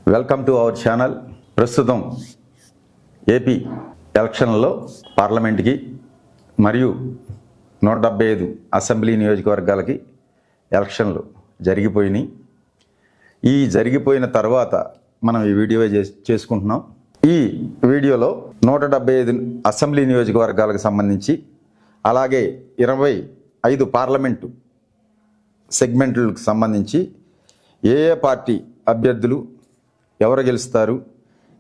Welcome to our channel. ప్రస్తుతం AP ఎలక్షన్లలో పార్లమెంట్కి మరియు 175 అసెంబ్లీ నియోజకవర్గాలకి ఎలక్షన్లు జరిగిపోయినాయి. ఈ జరిగిపోయిన తర్వాత మనం ఈ వీడియో చేసుకుంటున్నాం. ఈ వీడియోలో 175 అసెంబ్లీ నియోజకవర్గాలకు సంబంధించి అలాగే 25 పార్లమెంటు సెగ్మెంట్లకు సంబంధించి ఏ పార్టీ అభ్యర్థులు ఎవరు గెలుస్తారు,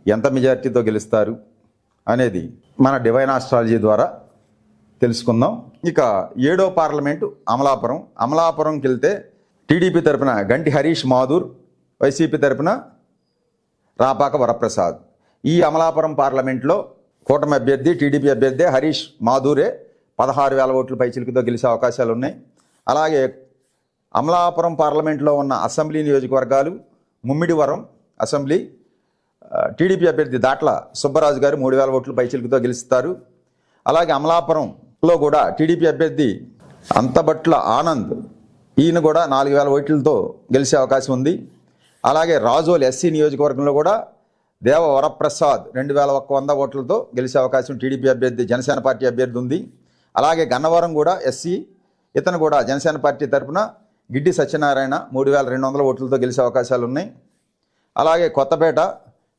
ఎంత మెజార్టీతో గెలుస్తారు అనేది మన డివైన్ ఆస్ట్రాలజీ ద్వారా తెలుసుకుందాం. ఇక 7వ పార్లమెంటు అమలాపురంకి వెళ్తే టీడీపీ తరపున గంటి హరీష్ మాధూర్, వైసీపీ తరపున రాపాక వరప్రసాద్. ఈ అమలాపురం పార్లమెంట్లో కూటమి అభ్యర్థి టీడీపీ అభ్యర్థి హరీష్ మాధూరే 16,000 ఓట్ల పైచిలుకుతో గెలిచే అవకాశాలు ఉన్నాయి. అలాగే అమలాపురం పార్లమెంట్లో ఉన్న అసెంబ్లీ నియోజకవర్గాలు ముమ్మిడివరం అసెంబ్లీ టీడీపీ అభ్యర్థి దాట్ల సుబ్బరాజు గారు 3,000 ఓట్ల పైచిలుకుతో గెలుస్తారు. అలాగే అమలాపురంలో కూడా టీడీపీ అభ్యర్థి అంతబట్ల ఆనంద్, ఈయన కూడా 4,000 ఓట్లతో గెలిచే అవకాశం ఉంది. అలాగే రాజోల్ ఎస్సీ నియోజకవర్గంలో కూడా దేవ వరప్రసాద్ 2,100 ఓట్లతో గెలిచే అవకాశం టీడీపీ అభ్యర్థి జనసేన పార్టీ అభ్యర్థి ఉంది. అలాగే గన్నవరం కూడా ఎస్సీ, ఇతను కూడా జనసేన పార్టీ తరఫున గిడ్డి సత్యనారాయణ 3,200 ఓట్లతో గెలిచే అవకాశాలు ఉన్నాయి. అలాగే కొత్తపేట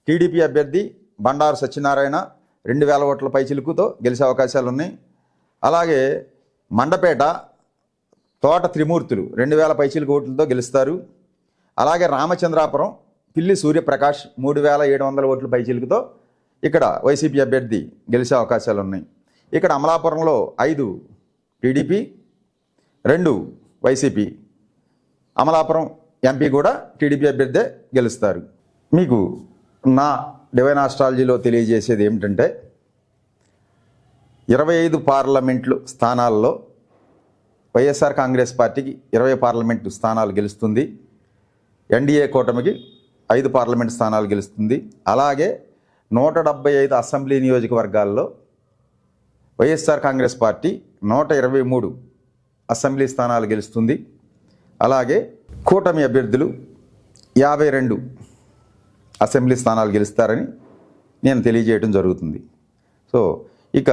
టీడీపీ అభ్యర్థి బండారు సత్యనారాయణ 2,000 ఓట్ల పైచిలుకుతో గెలిచే అవకాశాలు ఉన్నాయి. అలాగే మండపేట తోట త్రిమూర్తులు 2,000 పైచిలుకు ఓట్లతో గెలుస్తారు. అలాగే రామచంద్రాపురం పిల్లి సూర్యప్రకాష్ 3,700 ఓట్ల పైచిలుకుతో ఇక్కడ వైసీపీ అభ్యర్థి గెలిచే అవకాశాలు ఉన్నాయి. ఇక్కడ అమలాపురంలో 5 టీడీపీ, 2 వైసీపీ. అమలాపురం ఎంపీ కూడా టీడీపీ అభ్యర్థే గెలుస్తారు. మీకు నా డివైన్ ఆస్ట్రాలజీలో తెలియజేసేది ఏమిటంటే 25 పార్లమెంట్లు స్థానాల్లో వైఎస్ఆర్ కాంగ్రెస్ పార్టీకి 20 పార్లమెంటు స్థానాలు గెలుస్తుంది. ఎన్డీఏ కూటమికి 5 పార్లమెంటు స్థానాలు గెలుస్తుంది. అలాగే 175 అసెంబ్లీ నియోజకవర్గాల్లో వైఎస్ఆర్ కాంగ్రెస్ పార్టీ 123 అసెంబ్లీ స్థానాలు గెలుస్తుంది. అలాగే కూటమి అభ్యర్థులు 52 అసెంబ్లీ స్థానాలు గెలుస్తారని నేను తెలియజేయడం జరుగుతుంది. సో ఇక